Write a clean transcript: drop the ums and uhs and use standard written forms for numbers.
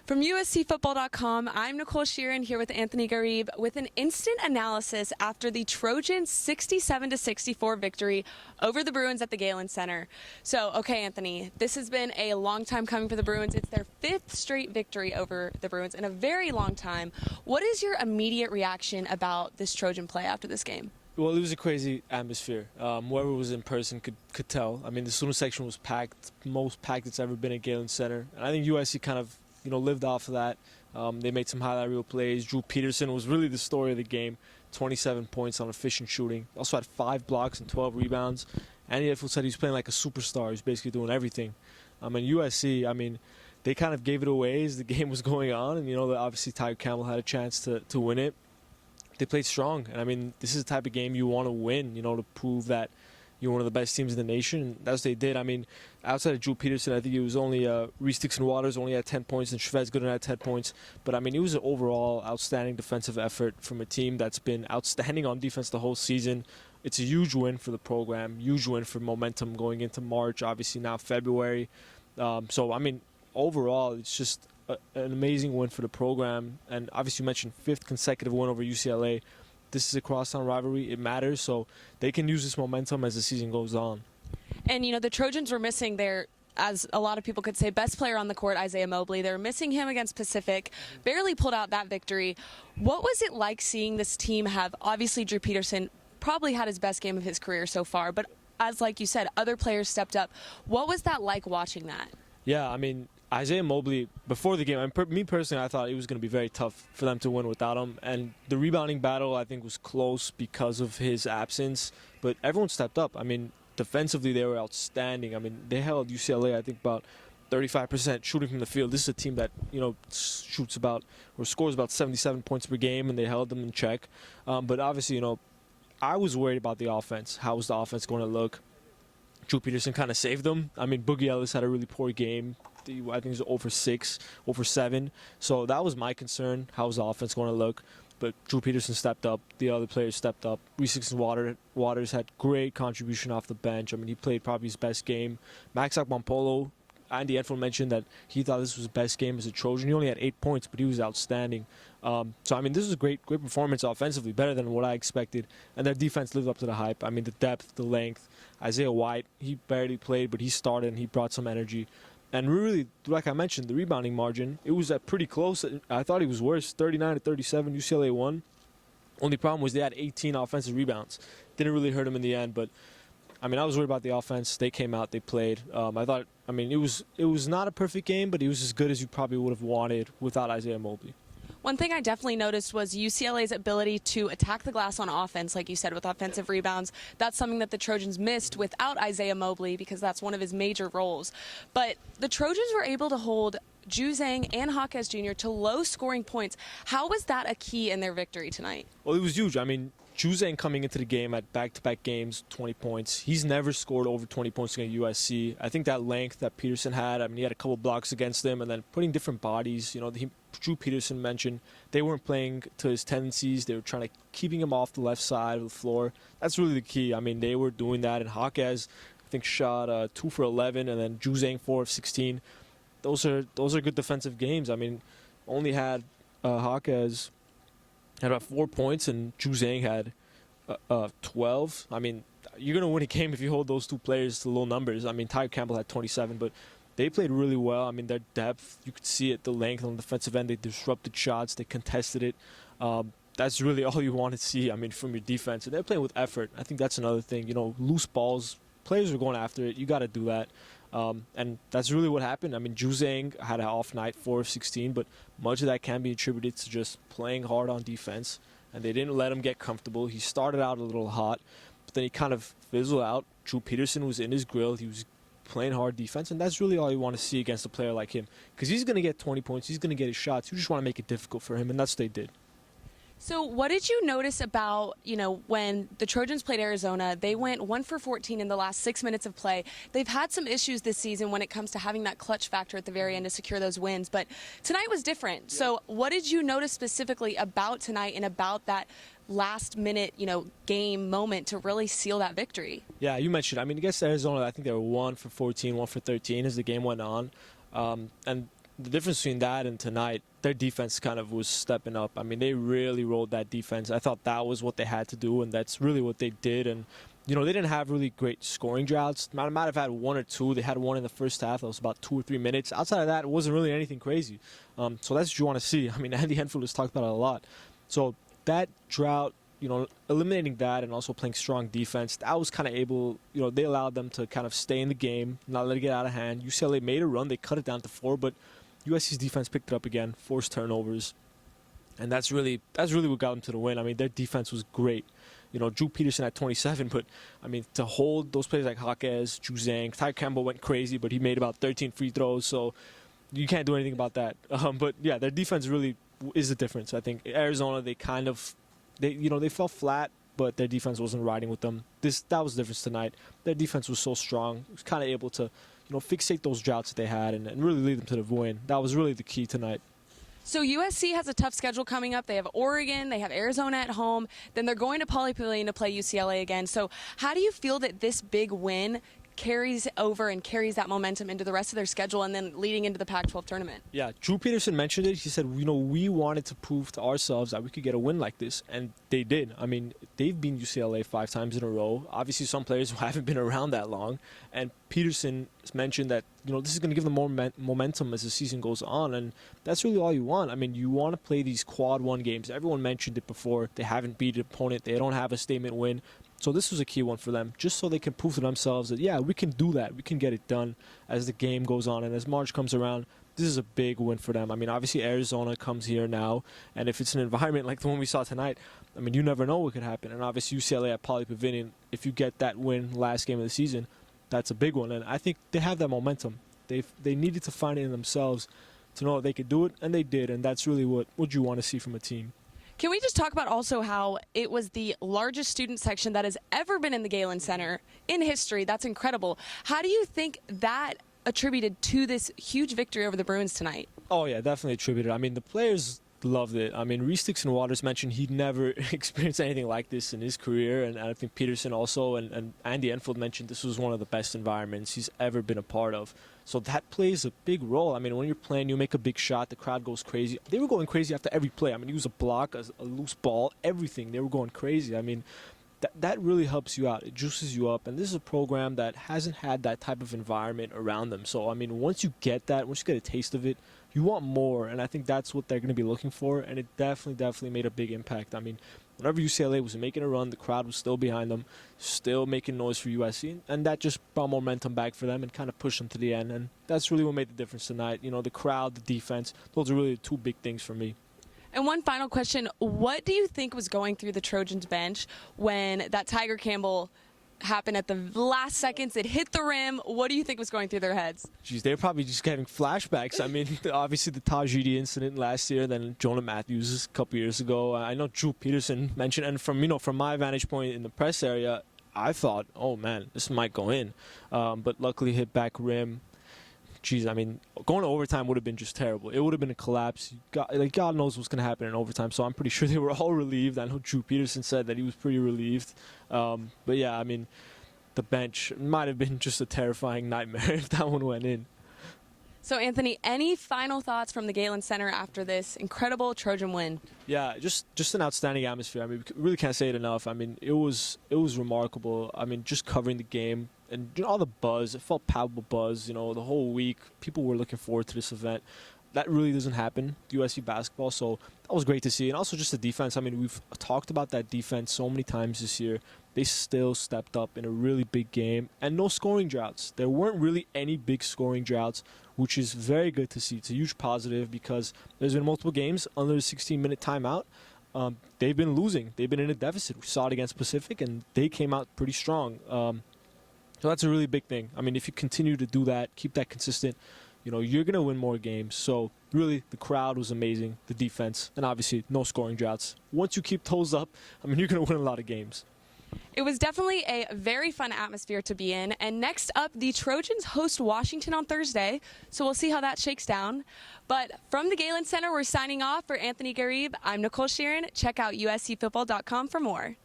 From USCFootball.com, I'm Nicole Shearin here with Anthony Gharib with an instant analysis after the Trojans' 67-64 victory over the Bruins at the Galen Center. So, okay, Anthony, this has been a long time coming for the Bruins. It's their 5th straight victory over the Bruins in a very long time. What is your immediate reaction about this Trojan play after this game? Well, it was a crazy atmosphere. Whoever was in person could tell. I mean, the student section was packed, most packed it's ever been at Galen Center. And I think USC kind of lived off of that. They made some highlight reel plays. Drew Peterson was really the story of the game. 27 points on efficient shooting. Also had 5 blocks and 12 rebounds. And he said he was playing like a superstar. He was basically doing everything. And USC, they kind of gave it away as the game was going on. And, obviously Tiger Campbell had a chance to win it. They played strong. And, this is the type of game you want to win, to prove that you're one of the best teams in the nation. And that's what they did. Outside of Drew Peterson, I think it was only Reese Dixon-Waters only had 10 points and Shvez Gooden had 10 points. But, it was an overall outstanding defensive effort from a team that's been outstanding on defense the whole season. It's a huge win for the program, huge win for momentum going into March, obviously now February. Overall, it's just an amazing win for the program. And obviously you mentioned 5th consecutive win over UCLA. This is a crosstown rivalry. It matters, so they can use this momentum as the season goes on. And, the Trojans were missing their, as a lot of people could say, best player on the court, Isaiah Mobley. They were missing him against Pacific, barely pulled out that victory. What was it like seeing this team have, obviously Drew Peterson probably had his best game of his career so far, but as like you said, other players stepped up. What was that like watching that? Yeah, Isaiah Mobley, before the game, me personally, I thought it was going to be very tough for them to win without him. And the rebounding battle, I think, was close because of his absence. But everyone stepped up. Defensively, they were outstanding. They held UCLA, I think, about 35% shooting from the field. This is a team that, shoots about or scores about 77 points per game, and they held them in check. But obviously, I was worried about the offense. How was the offense going to look? Drew Peterson kind of saved them. Boogie Ellis had a really poor game. I think it was 0 for 6, 0 for 7. So that was my concern. How's the offense going to look? But Drew Peterson stepped up. The other players stepped up. Reese Dixon-Waters had great contribution off the bench. He played probably his best game. Max Akpompolo, Andy Enfel mentioned that he thought this was his best game as a Trojan. He only had 8 points, but he was outstanding. This was a great performance offensively, better than what I expected. And their defense lived up to the hype. The depth, the length. Isaiah White, he barely played, but he started and he brought some energy. And really, like I mentioned, the rebounding margin, it was pretty close. I thought it was worse, 39-37, UCLA won. Only problem was they had 18 offensive rebounds. Didn't really hurt them in the end, but I was worried about the offense. They came out, they played. It was not a perfect game, but it was as good as you probably would have wanted without Isaiah Mobley. One thing I definitely noticed was UCLA's ability to attack the glass on offense, like you said, with offensive rebounds. That's something that the Trojans missed without Isaiah Mobley because that's one of his major roles. But the Trojans were able to hold Juzang and Hawkes Jr. to low-scoring points. How was that a key in their victory tonight? Well, it was huge. Juzang coming into the game at back-to-back games, 20 points. He's never scored over 20 points against USC. I think that length that Peterson had, he had a couple blocks against them, and then putting different bodies. Drew Peterson mentioned they weren't playing to his tendencies. They were trying to keeping him off the left side of the floor. That's really the key. They were doing that, and Hawkes, I think, shot 2 for 11, and then Juzang 4 of 16. Those are good defensive games. Only had Hawkes had about 4 points, and Juzang had 12. You're going to win a game if you hold those two players to low numbers. Tiger Campbell had 27, but they played really well. Their depth, you could see it, the length on the defensive end. They disrupted shots. They contested it. That's really all you want to see, from your defense. And they're playing with effort. I think that's another thing. Loose balls, players are going after it. You got to do that. And that's really what happened. Juzang had an off night, 4 of 16, but much of that can be attributed to just playing hard on defense. And they didn't let him get comfortable. He started out a little hot, but then he kind of fizzled out. Drew Peterson was in his grill. He was playing hard defense, and that's really all you want to see against a player like him, because he's going to get 20 points. He's going to get his shots. You just want to make it difficult for him, and that's what they did. So what did you notice about, when the Trojans played Arizona, they went 1 for 14 in the last 6 minutes of play. They've had some issues this season when it comes to having that clutch factor at the very end to secure those wins, but tonight was different. Yeah. So what did you notice specifically about tonight and about that last minute, game moment to really seal that victory? Yeah, you mentioned, against Arizona, I think they were 1 for 14, 1 for 13 as the game went on. And the difference between that and tonight, their defense kind of was stepping up. I mean, they really rolled that defense. I thought that was what they had to do, and that's really what they did. And, you know, they didn't have really great scoring droughts. Might have had one or two. They had one in the first half. That was about 2 or 3 minutes. Outside of that, it wasn't really anything crazy. So that's what you want to see. I mean, Andy Enfield has talked about it a lot. So that drought, you know, eliminating that and also playing strong defense, that was kind of able, you know, they allowed them to kind of stay in the game, not let it get out of hand. UCLA made a run. They cut it down to 4, but USC's defense picked it up again, forced turnovers. And that's really what got them to the win. I mean, their defense was great. You know, Drew Peterson at 27, but, I mean, to hold those players like Raucous, Drew Zhang, Ty Campbell went crazy, but he made about 13 free throws, so you can't do anything about that. But, yeah, their defense really is the difference. I think Arizona, they fell flat, but their defense wasn't riding with them. That was the difference tonight. Their defense was so strong. It was kind of able to, you know, fixate those droughts that they had and really lead them to the win. That was really the key tonight. So USC has a tough schedule coming up. They have Oregon, they have Arizona at home, then they're going to Pauley Pavilion to play UCLA again. So how do you feel that this big win carries over and carries that momentum into the rest of their schedule and then leading into the Pac-12 tournament? Yeah, Drew Peterson mentioned it. He said, you know, we wanted to prove to ourselves that we could get a win like this, and they did. I mean, they've beaten UCLA 5 times in a row. Obviously, some players who haven't been around that long, and Peterson mentioned that, you know, this is going to give them more momentum as the season goes on, and that's really all you want. I mean, you want to play these quad 1 games. Everyone mentioned it before. They haven't beat an opponent. They don't have a statement win. So this was a key one for them, just so they can prove to themselves that, yeah, we can do that. We can get it done as the game goes on. And as March comes around, this is a big win for them. I mean, obviously Arizona comes here now, and if it's an environment like the one we saw tonight, I mean, you never know what could happen. And obviously UCLA at Pauley Pavilion, if you get that win last game of the season, that's a big one. And I think they have that momentum. They needed to find it in themselves to know that they could do it, and they did. And that's really what you want to see from a team. Can we just talk about also how it was the largest student section that has ever been in the Galen Center in history? That's incredible. How do you think that attributed to this huge victory over the Bruins tonight? Oh, yeah, definitely attributed. I mean, the players loved it. I mean, Reese Dixon-Waters mentioned he'd never experienced anything like this in his career, and I think Peterson also, and Andy Enfield mentioned this was one of the best environments he's ever been a part of. So that plays a big role. I mean, when you're playing, you make a big shot, the crowd goes crazy. They were going crazy after every play. I mean, use a block, a loose ball, everything. They were going crazy. I mean, that really helps you out. It juices you up. And this is a program that hasn't had that type of environment around them. So, I mean, once you get that, once you get a taste of it, you want more. And I think that's what they're going to be looking for. And it definitely made a big impact. I mean, whenever UCLA was making a run, the crowd was still behind them, still making noise for USC. And that just brought momentum back for them and kind of pushed them to the end. And that's really what made the difference tonight. You know, the crowd, the defense, those are really the 2 big things for me. And one final question, what do you think was going through the Trojans bench when that Tiger Campbell happened at the last seconds? It hit the rim. What do you think was going through their heads? Geez, they're probably just having flashbacks. I mean, obviously the Tajidi incident last year, then Jonah Matthews a couple years ago. I know Drew Peterson mentioned, and from my vantage point in the press area, I thought, oh man, this might go in. But luckily hit back rim. Geez, I mean, going to overtime would have been just terrible. It would have been a collapse. God knows what's going to happen in overtime, so I'm pretty sure they were all relieved. I know Drew Peterson said that he was pretty relieved. But yeah, I mean, the bench might have been just a terrifying nightmare if that one went in. So, Anthony, any final thoughts from the Galen Center after this incredible Trojan win? Yeah, just an outstanding atmosphere. I mean, we really can't say it enough. I mean, it was remarkable. I mean, just covering the game and all the buzz. It felt palpable buzz. You know, the whole week, people were looking forward to this event. That really doesn't happen, USC basketball, so that was great to see. And also just the defense. I mean, we've talked about that defense so many times this year. They still stepped up in a really big game. And no scoring droughts. There weren't really any big scoring droughts, which is very good to see. It's a huge positive because there's been multiple games under the 16-minute timeout. They've been losing. They've been in a deficit. We saw it against Pacific, and they came out pretty strong. So that's a really big thing. I mean, if you continue to do that, keep that consistent, you know, you're going to win more games. So really, the crowd was amazing, the defense, and obviously no scoring droughts. Once you keep those up, I mean, you're going to win a lot of games. It was definitely a very fun atmosphere to be in. And next up, the Trojans host Washington on Thursday, so we'll see how that shakes down. But from the Galen Center, we're signing off. For Anthony Gharib, I'm Nicole Shearin. Check out USCfootball.com for more.